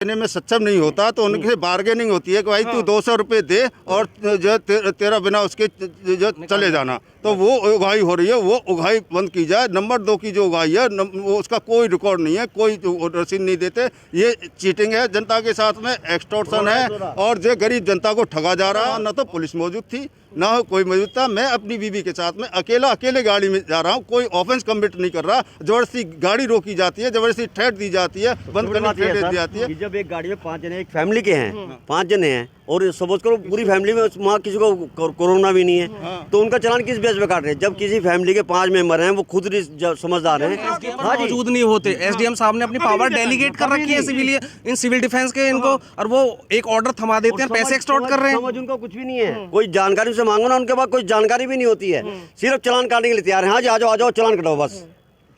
देने में सक्षम नहीं होता तो उनसे बार्गेनिंग होती है कि भाई तू 200 रुपये दे और जो तेरा बिना उसके जो चले जाना, तो वो उगाही हो रही है, वो उगाही बंद की जाए। नंबर 2 की जो उगाही है वो उसका कोई रिकॉर्ड नहीं है, कोई रसीद नहीं देते, ये चीटिंग है, जनता के साथ में एक्सटॉर्शन है और जो गरीब जनता को ठगा जा रहा है। न तो पुलिस मौजूद थी ना कोई मौजूद था, मैं अपनी बीवी के साथ में अकेले गाड़ी में जा रहा हूँ, कोई ऑफेंस कमिट नहीं कर रहा, जबरदस्ती गाड़ी रोकी जाती है, जबरदस्ती ठेठ दी जाती है, बंद करने की ठेठ दी जाती है। जब एक गाड़ी में 5 जने एक फैमिली के हैं, 5 जने हैं और सपोज करो पूरी फैमिली में वहाँ किसी को कोरोना भी नहीं है, तो उनका चालान किस बेस पे काट रहे हैं? जब किसी फैमिली के 5 मेंबर हैं, वो खुद समझदार हैं, मौजूद नहीं होते। एसडीएम साहब ने अपनी पावर डेलीगेट कर रखी है सिविल डिफेंस के इनको, और वो एक ऑर्डर थमा देते हैं, पैसे एक्सटॉर्ट कर रहे हैं। समझ उनका कुछ भी नहीं है, कोई जानकारी से मांगो ना, उनके पास कोई जानकारी भी नहीं होती है, सिर्फ चालान काटने के लिए तैयार है। हाँ जी, आ जाओ चालान कटाओ बस।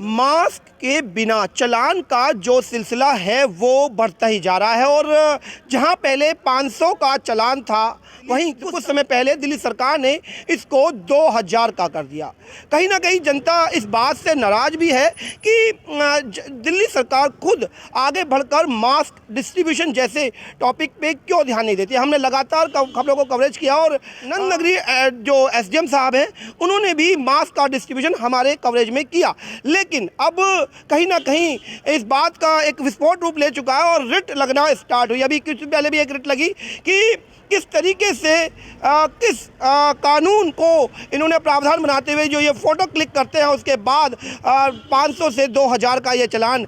मास्क के बिना चालान का जो सिलसिला है वो बढ़ता ही जा रहा है, और जहां पहले 500 का चालान था वहीं कुछ समय पहले दिल्ली सरकार ने इसको 2000 का कर दिया। कहीं ना कहीं जनता इस बात से नाराज़ भी है कि दिल्ली सरकार खुद आगे बढ़कर मास्क डिस्ट्रीब्यूशन जैसे टॉपिक पे क्यों ध्यान नहीं देती। हमने लगातार खबरों को कवरेज किया और नंद नगरी जो एसडीएम साहब हैं उन्होंने भी मास्क का डिस्ट्रीब्यूशन हमारे कवरेज में किया, लेकिन अब कहीं ना कहीं इस बात का एक विस्फोट रूप ले चुका है और रिट लगना स्टार्ट हुई। अभी कुछ पहले भी एक रिट लगी कि किस तरीके से किस कानून को इन्होंने प्रावधान बनाते हुए जो ये फ़ोटो क्लिक करते हैं उसके बाद 500 से 2000 का ये चालान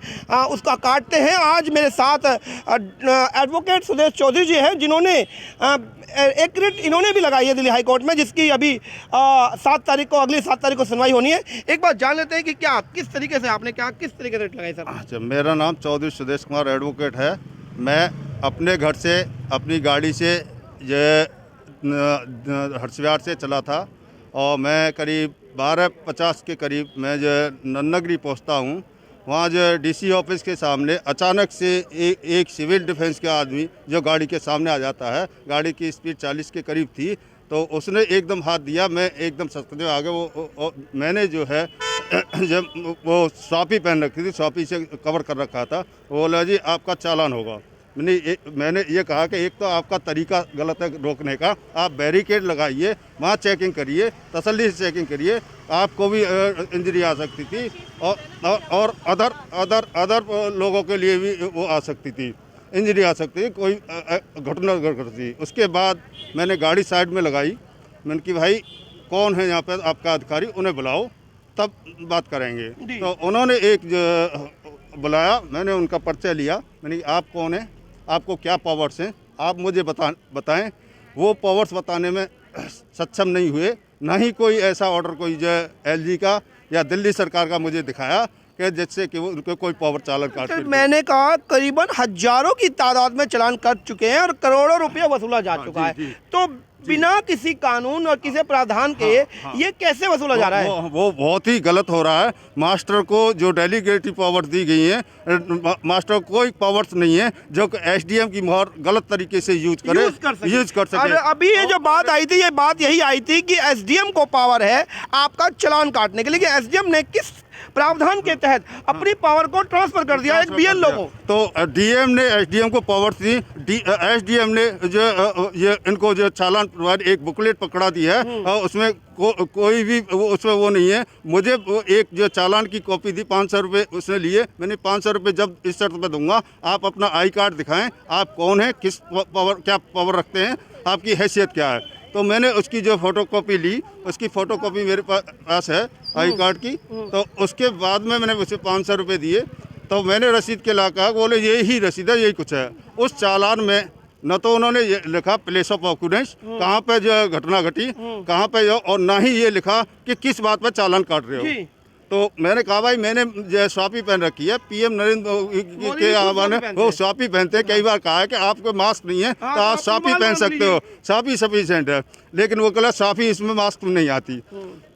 उसका काटते हैं। आज मेरे साथ एडवोकेट सुदेश चौधरी जी हैं जिन्होंने एक रिट इन्होंने भी लगाई है दिल्ली हाई कोर्ट में, जिसकी अभी 7 तारीख को अगली 7 तारीख को सुनवाई होनी है। एक बात जान लेते हैं कि क्या किस तरीके से आपने किस तरीके से रिट लगाई सर? अच्छा, मेरा नाम चौधरी सुदेश कुमार एडवोकेट है। मैं अपने घर से अपनी गाड़ी से जो हरसविहार से चला था और मैं करीब 12:50 के करीब मैं जो नंद नगरी पहुँचता हूँ। वहाँ जो डीसी ऑफिस के सामने अचानक से एक सिविल डिफेंस का आदमी जो गाड़ी के सामने आ जाता है, गाड़ी की स्पीड 40 के करीब थी, तो उसने एकदम हाथ दिया, मैं एकदम सटकते आगे वो मैंने जो है जब वो स्वापी पहन रखी थी, स्वापी से कवर कर रखा था, वो बोला जी आपका चालान होगा। मैंने ये कहा कि एक तो आपका तरीका गलत है रोकने का, आप बैरिकेड लगाइए, वहाँ चेकिंग करिए, तसल्ली से चेकिंग करिए, आपको भी इंजरी आ सकती थी और अदर लोगों के लिए भी वो आ सकती थी, इंजरी आ सकती थी, कोई घटना घट सकती थी। उसके बाद मैंने गाड़ी साइड में लगाई, मैंने कि भाई कौन है यहाँ पे आपका अधिकारी, उन्हें बुलाओ तब बात करेंगे। तो उन्होंने एक बुलाया, मैंने उनका परिचय लिया, मैंने कि आप कौन हैं, आपको क्या पावर्स हैं, आप मुझे बताएं। वो पावर्स बताने में सक्षम नहीं हुए, ना ही कोई ऐसा ऑर्डर कोई जो एलजी का या दिल्ली सरकार का मुझे दिखाया कि जिससे कि वो उनको कोई पावर चालान काट। मैंने कहा करीबन हजारों की तादाद में चालान कट चुके हैं और करोड़ों रुपया वसूला जा चुका है, तो बिना किसी कानून और किसी प्रावधान के ये कैसे वसूला जा रहा है? वो बहुत ही गलत हो रहा है। मास्टर को जो डेलीगेटिव पावर दी गई है, मास्टर को कोई पावर्स नहीं है जो एसडीएम की मोहर गलत तरीके से यूज कर सके। अभी ये जो बात आई थी, ये बात यही आई थी कि एसडीएम को पावर है आपका चालान काटने के लिए, कि एसडीएम ने किस प्रावधान के तहत अपनी पावर को ट्रांसफर कर दिया एक बीएलओ को। तो डीएम ने एसडीएम को पावर दी, एसडीएम ने जो ये इनको जो चालान एक बुकलेट पकड़ा दी है और उसमें कोई भी उसमें वो नहीं है। मुझे वो एक जो चालान की कॉपी दी, 500 रुपये उसने लिए, मैंने 500 रुपये जब इस शर्त पे दूंगा आप अपना आई कार्ड दिखाएं, आप कौन है, किस पावर, क्या पावर रखते हैं, आपकी हैसियत क्या है। तो मैंने उसकी जो फोटोकॉपी ली, उसकी फ़ोटोकॉपी मेरे पास है आई कार्ड की। तो उसके बाद में मैंने उसे 500 रुपये दिए, तो मैंने रसीद के ला कहा बोले यही रसीद है, यही कुछ है। उस चालान में न तो उन्होंने ये लिखा प्लेस ऑफ ऑक्यूरेंस, कहाँ पे जो घटना घटी, कहाँ पे जो, और ना ही ये लिखा कि किस बात पे चालान काट रहे हो। तो मैंने कहा भाई मैंने जो स्वापी पहन रखी है, पीएम नरेंद्र के आह्वान है, वो स्वापी पहनते हैं। कई बार कहा है कि आपको मास्क नहीं है तो आप स्वापी पहन सकते हो, स्वापी सफिशिएंट है, लेकिन वो कहला स्वापी इसमें मास्क नहीं आती।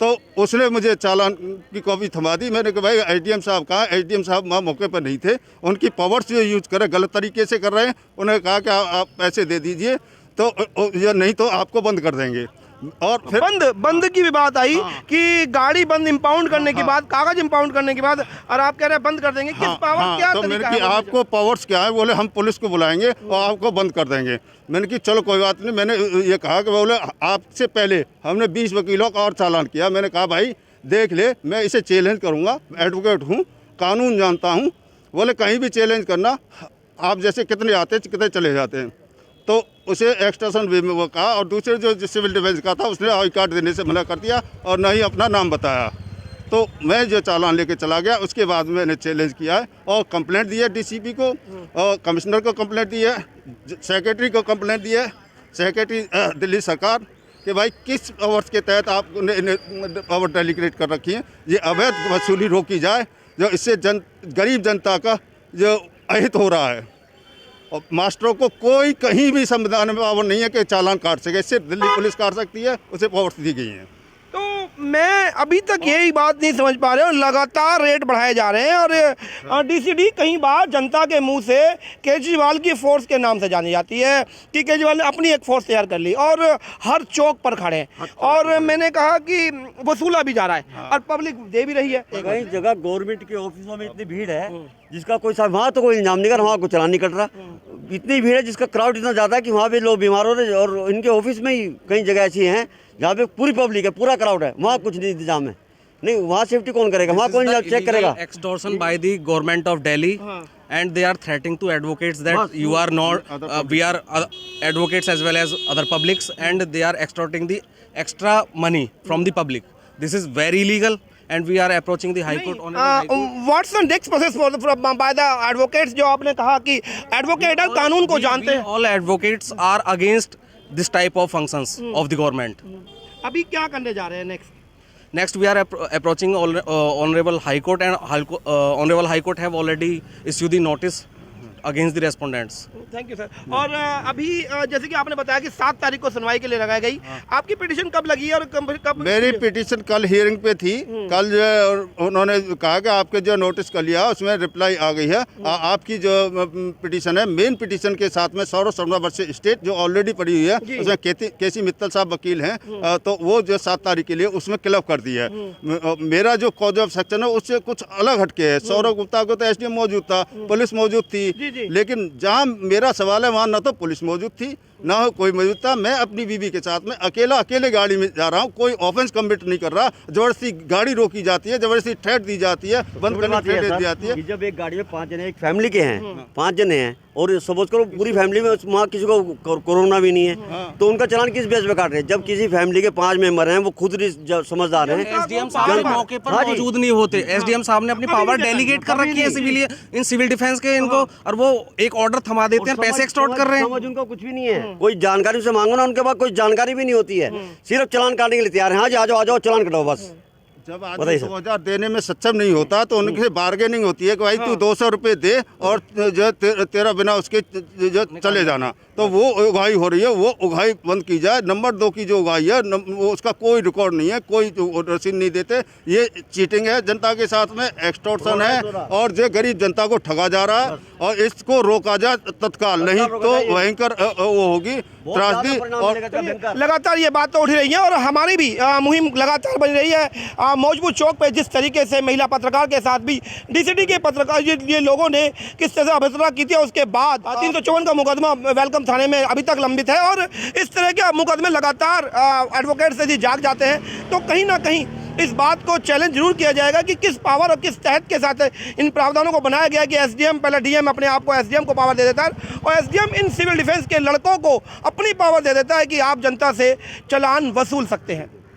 तो उसने मुझे चालान की कॉपी थमा दी। मैंने कहा भाई एसडीएम साहब कहा, एसडीएम साहब वहाँ मौके पर नहीं थे, उनकी पावर्स जो यूज कर गलत तरीके से कर रहे हैं। उन्होंने कहा कि आप पैसे दे दीजिए तो या नहीं तो आपको बंद कर देंगे। और फिर बंद की भी बात आई कि गाड़ी बंद इंपाउंड करने के बाद, कागज इंपाउंड करने के बाद, और आप कह रहे हैं बंद कर देंगे। किस पावर, क्या तो मैंने तरीका कि है? आपको पावर्स क्या है? बोले हम पुलिस को बुलाएंगे और आपको बंद कर देंगे। मैंने कि चलो कोई बात नहीं। मैंने ये कहा कि बोले आपसे पहले हमने 20 वकीलों का और चालान किया। मैंने कहा भाई देख ले, मैं इसे चैलेंज करूँगा, एडवोकेट हूँ, कानून जानता हूँ। बोले कहीं भी चैलेंज करना, आप जैसे कितने आते कितने चले जाते हैं। तो उसे एक्सटेंशन भी में वो कहा, और दूसरे जो सिविल डिफेंस का था उसने आई कार्ड देने से मना कर दिया और न ही अपना नाम बताया। तो मैं जो चालान लेके चला गया, उसके बाद मैंने चैलेंज किया है और कंप्लेंट दी है डीसीपी को, और कमिश्नर को कंप्लेंट दी है, सेक्रेटरी को कंप्लेंट दी है, सेक्रेटरी दिल्ली सरकार कि भाई किस पावर्स के तहत आपने पावर डेलीगेट कर रखी है। ये अवैध वसूली रोकी जाए, जो इससे गरीब जनता का जो अहित हो रहा है। और मास्टरों को कोई कहीं भी संविधान में पावर नहीं है कि चालान काट सके, सिर्फ दिल्ली पुलिस काट सकती है, उसे पावर्स दी गई हैं। तो मैं अभी तक यही बात नहीं समझ पा रहे हूँ, लगातार रेट बढ़ाए जा रहे हैं, और डीसीडी कई बार जनता के मुंह से केजरीवाल की फोर्स के नाम से जानी जाती है कि केजरीवाल ने अपनी एक फोर्स तैयार कर ली और हर चौक पर खड़े हैं, और मैंने कहा कि वसूला भी जा रहा है और पब्लिक दे भी रही है। कई जगह गवर्नमेंट के ऑफिसों में इतनी भीड़ है जिसका कोई साहब, वहाँ तो कोई इल्जाम नहीं कर, वहाँ कोई चलान नहीं कट रहा। इतनी भीड़ है, जिसका क्राउड इतना ज़्यादा है कि वहाँ पे लोग बीमार हो रहे हैं, और इनके ऑफिस में ही कई जगह ऐसी हैं जहाँ पे पूरी पब्लिक है, पूरा क्राउड है, वहाँ कुछ नहीं इंतजाम है। नहीं, वहाँ सेफ्टी कौन करेगा? वहाँ कौन चेक करेगा? Extortion by the government of Delhi, and they are threatening to advocates that you are not, we are advocates as well as other publics, and they are extorting the extra money from the public. This is very illegal, and we are approaching the High Court on what's the next process by the advocates? जो आपने कहा कि advocate है, कानून को जानते हैं। all advocates are against this type of functions of the government. अभी क्या करने जा रहे हैं next? Next, we are approaching Honorable High Court, and Honorable High Court have already issued the notice against the respondents. Thank you sir. और अभी जैसे कि आपने बताया कि 7 तारीख को सुनवाई के लिए लगाई गई, आपकी पिटीशन कब लगी है और कब? मेरी पिटीशन कल हियरिंग पे थी। कल जो उन्होंने कहा कि आपके जो नोटिस कर लिया उसमें रिप्लाई आ गई है। आपकी जो पिटीशन है, मेन पिटीशन के साथ में सौरभ शर्मा वर्सेस स्टेट जो ऑलरेडी पड़ी हुई है, उसमें केसी मित्तल साहब वकील हैं, तो वो जो 7 तारीख के लिए उसमें क्लब कर दी है। मेरा जो कॉज ऑफ सेक्शन है उससे कुछ अलग हटके है। सौरभ गुप्ता को तो एसडीएम मौजूद था, पुलिस मौजूद थी, लेकिन जहाँ मेरा सवाल है वहाँ ना तो पुलिस मौजूद थी ना हो कोई मौजूद था। मैं अपनी बीवी के साथ में अकेले गाड़ी में जा रहा हूँ, कोई ऑफेंस कमिट नहीं कर रहा। जबरदस्ती गाड़ी रोकी जाती है, जबरदस्ती थ्रेट दी जाती है, बंद करने की थ्रेट दी जाती है। जब एक गाड़ी में 5 जने, एक फैमिली के हैं, 5 जने हैं, और सपोज करो पूरी फैमिली में वहाँ किसी को कोरोना भी नहीं है, तो उनका चालान किस बेस पे काट रहे हैं? जब किसी फैमिली के 5 मेंबर हैं, वो खुद समझदार हैं। एसडीएम साहब मौके पर मौजूद नहीं होते। एसडीएम साहब ने अपनी पावर डेलीगेट कर रखी है सिविल डिफेंस के इनको, और वो एक ऑर्डर थमा देते हैं, पैसे एक्सटॉर्ट कर रहे हैं। समझ उनका कुछ भी नहीं है, कोई जानकारी से मांगो ना, उनके पास कोई जानकारी भी नहीं होती है, सिर्फ चालान काटने के लिए तैयार है। हाँ जी, आ जाओ चालान कटाओ बस। जब आदमी 2000 देने में सक्षम नहीं होता तो उनसे बार्गेनिंग होती है कि भाई तू 200 रुपये दे और जो तेरा बिना उसके जो चले जाना, तो वो उगाही हो रही है, वो उगाही बंद की जाए। नंबर 2 की जो उगाही है वो उसका कोई रिकॉर्ड नहीं है, कोई रसीद नहीं देते। ये चीटिंग है, जनता के साथ में एक्सटॉर्शन है, और जो गरीब जनता को ठगा जा रहा है, और इसको रोका जाए तत्काल, नहीं तो भयंकर वो होगी त्रासदी। और लगातार ये बात तो उठ रही है और हमारी भी मुहिम लगातार बनी रही है। मौजपूर चौक पे जिस तरीके से महिला पत्रकार के साथ भी डीसीडी के पत्रकार ये लोगों ने किस तरह से अभद्रता की थी, उसके बाद 354 का मुकदमा वेलकम थाने में अभी तक लंबित है, और इस तरह के मुकदमे लगातार एडवोकेट से जी जाग जाते हैं। तो कहीं ना कहीं इस बात को चैलेंज जरूर किया जाएगा कि किस पावर और किस तहत के साथ इन प्रावधानों को बनाया गया कि एसडीएम, पहले डीएम अपने आप को एसडीएम को पावर दे देता है, और एसडीएम इन सिविल डिफेंस के लड़कों को अपनी पावर दे देता है कि आप जनता से चालान वसूल सकते हैं।